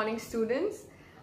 morning students.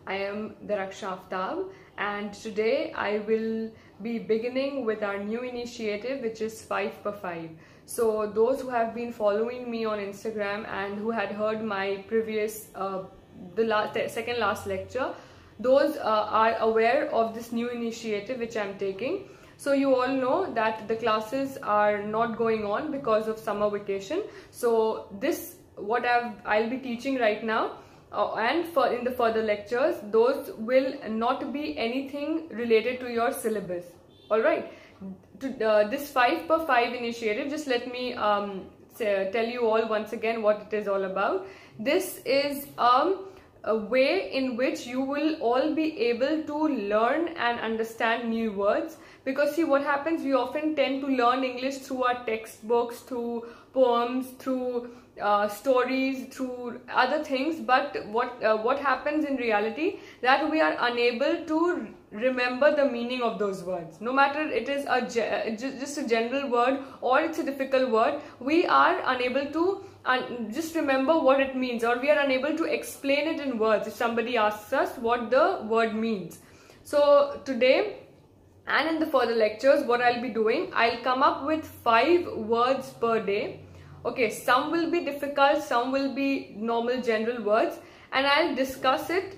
I am Daraksha Aftab and today I will be beginning with our new initiative, which is 5 per 5. So those who have been following me on Instagram and who had heard my previous second last lecture, those are aware of this new initiative which I am taking. So you all know that the classes are not going on because of summer vacation. So this what I'll be teaching right now and in the further lectures, those will not be anything related to your syllabus. All right. This 5 per 5 initiative, just let me tell you all once again what it is all about. This is a way in which you will all be able to learn and understand new words, because see what happens, we often tend to learn English through our textbooks, through poems, through stories, through other things, but what happens in reality, that we are unable to remember the meaning of those words. No matter it is just a general word or it's a difficult word, we are unable to just remember what it means, or we are unable to explain it in words if somebody asks us what the word means. So today and in the further lectures, what I'll be doing, I'll come up with 5 words per day. Okay, some will be difficult, some will be normal general words, and I'll discuss it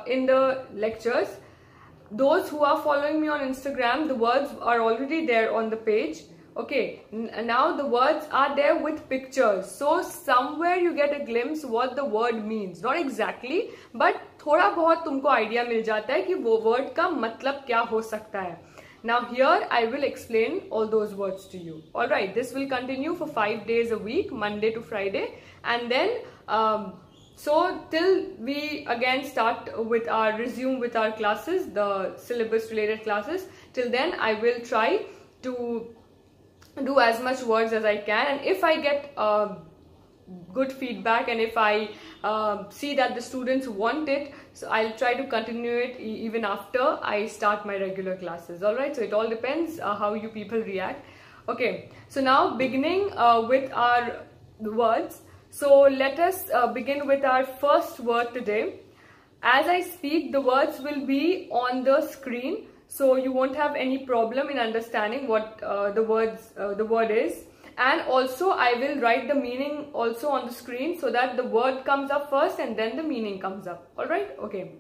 in the lectures. Those who are following me on Instagram, the words are already there on the page. Okay, now the words are there with pictures, so somewhere you get a glimpse what the word means. Not exactly, but थोड़ा बहुत तुमको idea मिल जाता है कि वो word का मतलब क्या हो सकता है. Now here I will explain all those words to you. Alright, this will continue for 5 days a week, Monday to Friday, and then so till we again resume with our classes, the syllabus related classes. Till then I will try to do as much words as I can, and if I get good feedback and if I see that the students want it, so I'll try to continue it even after I start my regular classes. Alright, so it all depends how you people react. Okay, so now beginning with our words. So let us begin with our first word today. As I speak, the words will be on the screen, so you won't have any problem in understanding what the word is. And also I will write the meaning also on the screen, so that the word comes up first and then the meaning comes up. Alright, okay.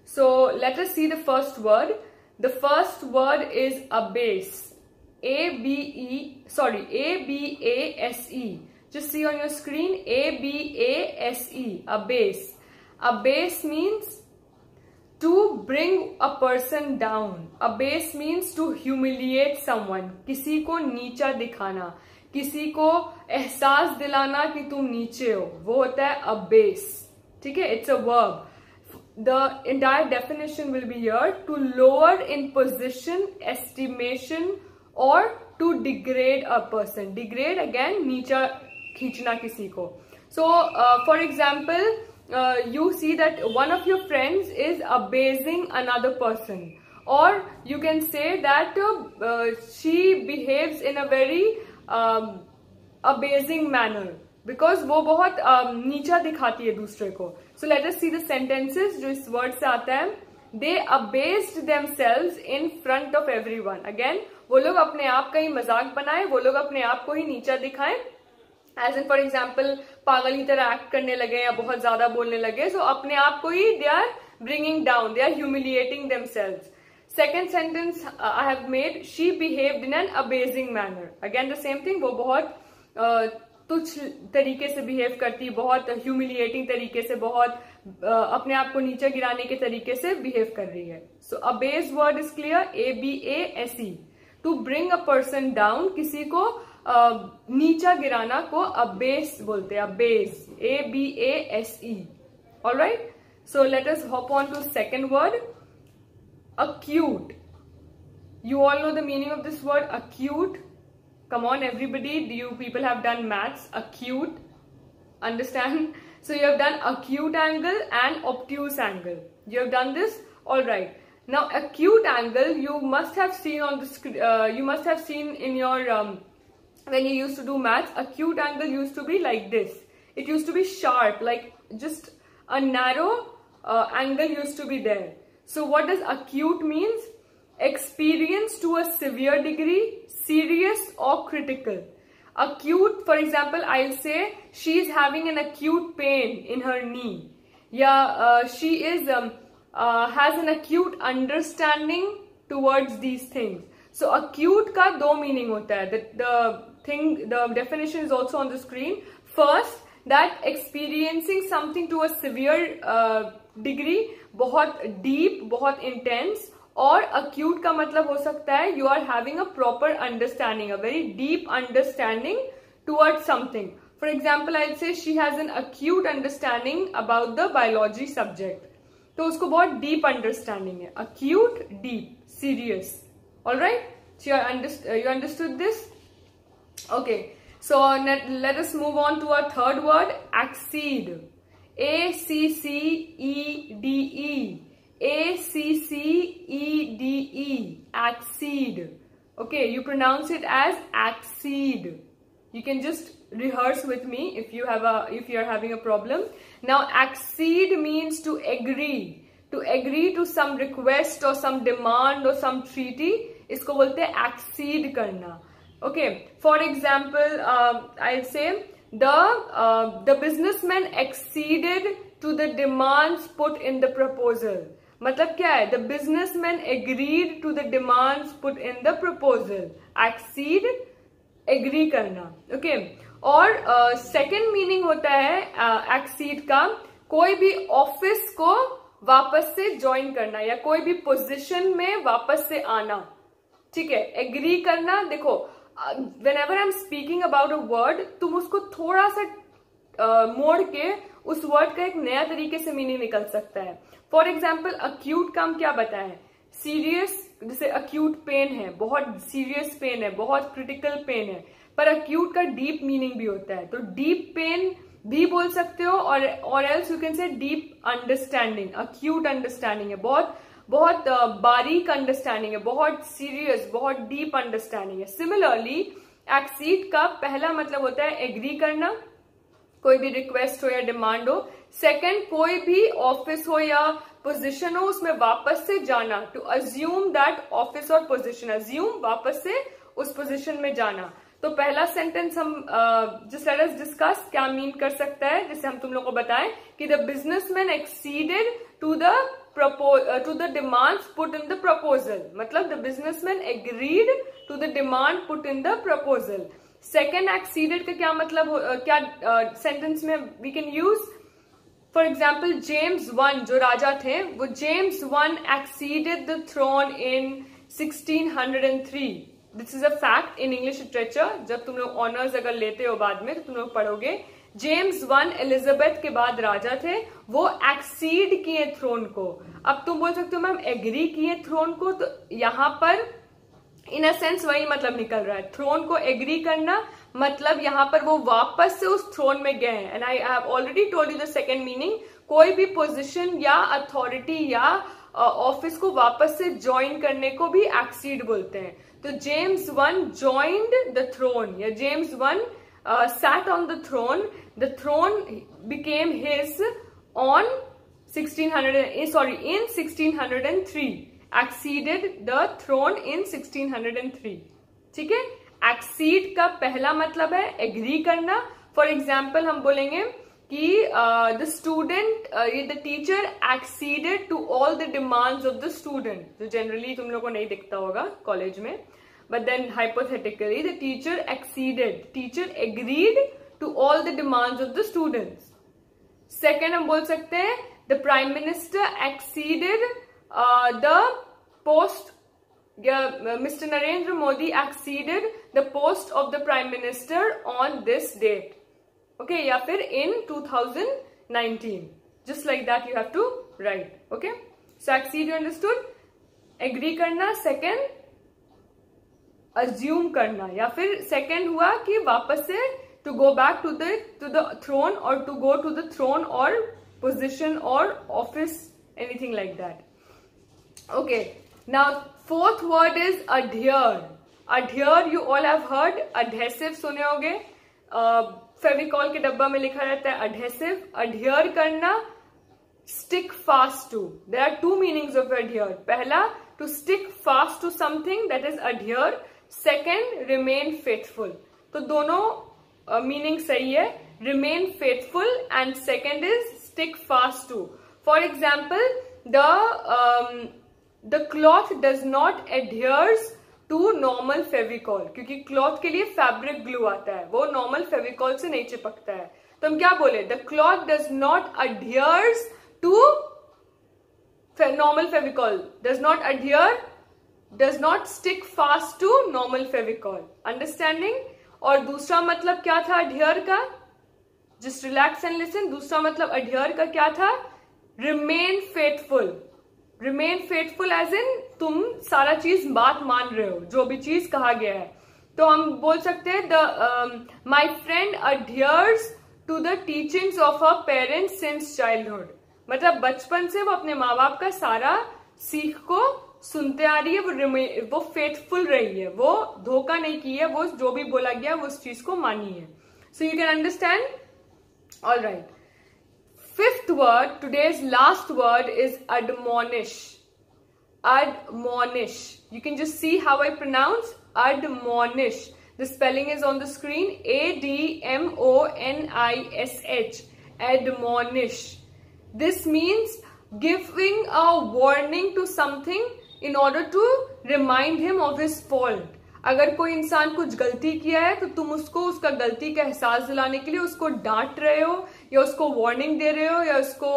So let us see the first word. The first word is abase. A-B-A-S-E. Just see on your screen, A-B-A-S-E, abase. Abase means to bring a person down. Abase means to humiliate someone. किसी को नीचा दिखाना, किसी को एहसास दिलाना कि तुम नीचे हो, वो होता है abase. ठीक है? It's a verb. The entire definition will be here: to lower in position, estimation, or to degrade a person. Degrade again, नीचा खींचना किसी को. So for example, you see that one of your friends is abasing another person, or you can say that she behaves in a very abasing manner, because वो बहुत नीचा दिखाती है दूसरे को. So let us see the sentences जो इस word से आता है. They abased themselves in front of everyone. Again, वो लोग अपने आप का ही मजाक बनाए, वो लोग अपने आप को ही नीचा दिखाएं. As in, for example, पागल की तरह act करने लगे या बहुत ज़्यादा बोलने लगे, so अपने आप को ही they are bringing down, they are humiliating themselves. Second sentence I have made, she behaved in an abasing manner. Again the same thing, वो बहुत तुच्छ तरीके से behave करती, बहुत humiliating तरीके से, बहुत अपने आप को नीचे गिराने के तरीके से behave कर रही है. So abase word is clear, A-B-A-S-E. To bring a person down, किसी को नीचा गिराना को abase बोलते हैं, abase, A-B-A-S-E. Alright, so let us hop on to second word, acute. You all know the meaning of this word, acute. Come on everybody, you people have done maths. Acute, understand? So you have done acute angle and obtuse angle. You have done this, alright. Now acute angle you must have seen on the screen, you must have seen in your when you used to do maths. Acute angle used to be like this. It used to be sharp, like just a narrow angle used to be there. So what does acute means? Experience to a severe degree, serious or critical. Acute, for example, I'll say she is having an acute pain in her knee. Yeah, she is has an acute understanding towards these things. So acute का दो meaning होता है. The definition is also on the screen. First, that experiencing something to a severe degree, बहुत deep, बहुत intense. और acute का मतलब हो सकता है you are having a proper understanding, a very deep understanding towards something. For example, I'd say she has an acute understanding about the biology subject. तो उसको बहुत deep understanding है. Acute, deep, serious. Alright? So you understood this? Okay. So let us move on to our third word, accede. A-C-C-E-D-E. A-C-C-E-D-E. Accede. Okay, you pronounce it as accede. You can just rehearse with me if you are having a problem. Now, accede means to agree. To agree to some request or some demand or some treaty. इसको बोलते हैं accede करना. Okay, for example, I'll say the businessman acceded to the demands put in the proposal. मतलब क्या है? The businessman agreed to the demands put in the proposal. Accede, agree करना. Okay. और second meaning होता है accede का, कोई भी ऑफिस को वापस से ज्वाइन करना या कोई भी पोजीशन में वापस से आना. ठीक है. एग्री करना. देखो, whenever I'm speaking about a word, तुम उसको थोड़ा सा मोड़ के उस वर्ड का एक नया तरीके से मीनिंग निकल सकता है. फॉर एग्जाम्पल, अक्यूट का हम क्या बताएं? सीरियस, जैसे अक्यूट पेन है, बहुत सीरियस पेन है, बहुत क्रिटिकल पेन है, पर अक्यूट का डीप मीनिंग भी होता है. तो डीप पेन भी बोल सकते हो और else you can say deep understanding. Acute understanding है, बहुत बहुत बारीक अंडरस्टैंडिंग है, बहुत सीरियस, बहुत डीप अंडरस्टैंडिंग है. सिमिलरली, एक्सीड का पहला मतलब होता है एग्री करना, कोई भी रिक्वेस्ट हो या डिमांड हो. सेकंड, कोई भी ऑफिस हो या पोजीशन हो उसमें वापस से जाना. टू अज्यूम दैट ऑफिस और पोजीशन, अज्यूम वापस से उस पोजीशन में जाना. तो पहला सेंटेंस हम जस्ट लेट अस डिस्कस क्या मीन कर सकता है, जिससे हम तुम लोग को बताएं कि the businessman acceded to the demands put in the proposal. मतलब the businessman agreed to the demand put in the proposal. Second, acceded का क्या मतलब, क्या सेंटेंस में we can use? For example, James one जो राजा थे, वो James one acceded the throne in 1603. This is a fact in English literature. जब तुम लोग ऑनर्स अगर लेते हो बाद में तो तुम लोग पढ़ोगे, जेम्स वन एलिजाबेथ के बाद राजा थे, वो एक्सीड किए थ्रोन को. अब तुम बोल सकते हो मैम एग्री किए थ्रोन को, तो यहां पर इन अ सेंस वही मतलब निकल रहा है. थ्रोन को एग्री करना मतलब यहां पर वो वापस से उस थ्रोन में गए हैं. And I have already told you the second meaning. कोई भी पोजीशन या अथॉरिटी या ऑफिस को वापस से ज्वाइन करने को भी एक्सीड बोलते हैं. तो James one joined the throne या James one sat on the throne. The throne became his in 1603. Acceded the throne in 1603. ठीक है. Accede का पहला मतलब है एग्री करना. फॉर एग्जाम्पल हम बोलेंगे कि the teacher acceded to all the demands of the student. जो जनरली तुम लोग को नहीं दिखता होगा कॉलेज में. But then hypothetically, the teacher acceded. Teacher agreed to all the demands of the students. Second, हम बोल सकते हैं the prime minister acceded the post. Mr. Narendra Modi acceded the post of the prime minister on this date. Okay, या फिर in 2019. Just like that you have to write. Okay. So accede you understood? Agree करना. Second, assume करना. या फिर second हुआ कि वापस से to go back to the throne और to go to the throne और पोजीशन और office, anything like that. Okay, now fourth word is adhere. Adhere you all have heard. Adhesive सुने होगे. फेविकॉल के डब्बा में लिखा रहता है अडहेसिव. अडियर करना stick fast to. There are two meanings of adhere. पहला, to stick fast to something, that is adhere. Second, remain faithful. तो दोनों meaning सही है. Remain faithful and second is stick fast to. For example, the cloth does not adheres to normal Fevicol, क्योंकि cloth के लिए fabric glue आता है, वो नॉर्मल फेविकॉल से नहीं चिपकता है. तो हम क्या बोले? The cloth does not adheres to normal Fevicol, does not adhere, does not stick fast to normal Fevicol. Understanding? और दूसरा मतलब क्या था adhere का? Just relax and listen. दूसरा मतलब adhere का क्या था? remain faithful. Remain faithful as in तुम सारा चीज बात मान रहे हो, जो भी चीज कहा गया है. तो हम बोल सकते हैं my friend adheres to the teachings of her parents since childhood. मतलब बचपन से वो अपने माँ बाप का सारा सीख को सुनते आ रही है, वो फेथफुल रही है, वो धोखा नहीं की है, वो जो भी बोला गया वो उस चीज को मानी है. So you can understand. All right. Fifth word, today's last word is admonish. Admonish. You can just see how I pronounce admonish. The spelling is on the screen. A-D-M-O-N-I-S-H. Admonish. This means giving a warning to something in order to remind him of his fault. अगर कोई इंसान कुछ गलती किया है तो तुम उसको उसका गलती का एहसास दिलाने के लिए उसको डांट रहे हो, या उसको वार्निंग दे रहे हो, या उसको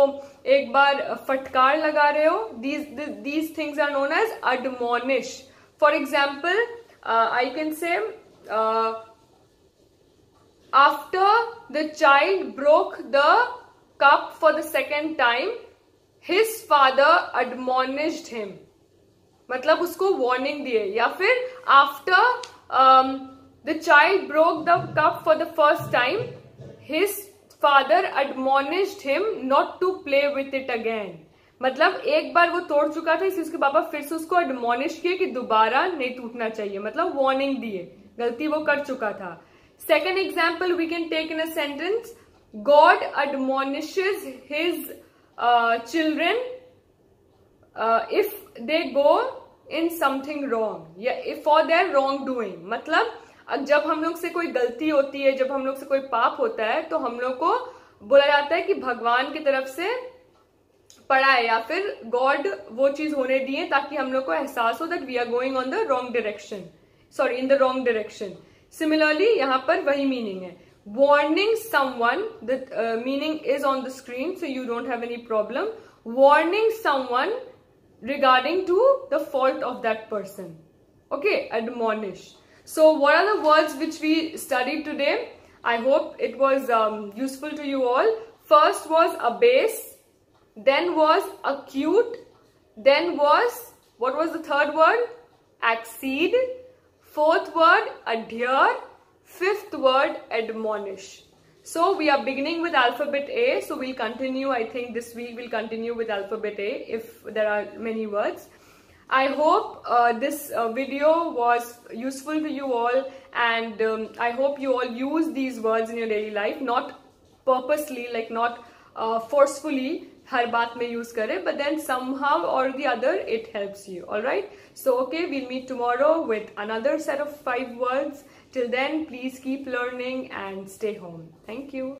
एक बार फटकार लगा रहे हो. these things are known as admonish. For example, I can say after the child broke the cup for the second time, his father admonished him. मतलब उसको वार्निंग दिए. या फिर after the child broke the cup for the first time, his father admonished him not to play with it again. मतलब एक बार वो तोड़ चुका था, इसलिए उसके पापा फिर से उसको एडमॉनिश किए कि दोबारा नहीं टूटना चाहिए, मतलब वार्निंग दिए, गलती वो कर चुका था. Second example we can take in a sentence, God admonishes his children if they go in something wrong, या for their wrongdoing. मतलब जब हम लोग से कोई गलती होती है, जब हम लोग से कोई पाप होता है, तो हम लोग को बोला जाता है कि भगवान की तरफ से पड़ा है, या फिर गॉड वो चीज होने दिए ताकि हम लोग को एहसास हो that we are going on the wrong direction, sorry in the wrong direction. Similarly यहाँ पर वही मीनिंग है. Warning someone, the meaning is on the screen so you don't have any problem. Warning someone regarding to the fault of that person. Okay, admonish. So what are the words which we studied today? I hope it was useful to you all. First was abase, then was acute, then was, what was the third word? Accede. Fourth word, adhere. Fifth word, admonish. So we are beginning with alphabet A, so we'll continue, I think this week we'll continue with alphabet A if there are many words. I hope this video was useful to you all, and I hope you all use these words in your daily life, not purposely, like not forcefully हर बात में use करे, but then somehow or the other it helps you. Alright, so okay, we'll meet tomorrow with another set of 5 words. Till then, please keep learning and stay home. Thank you.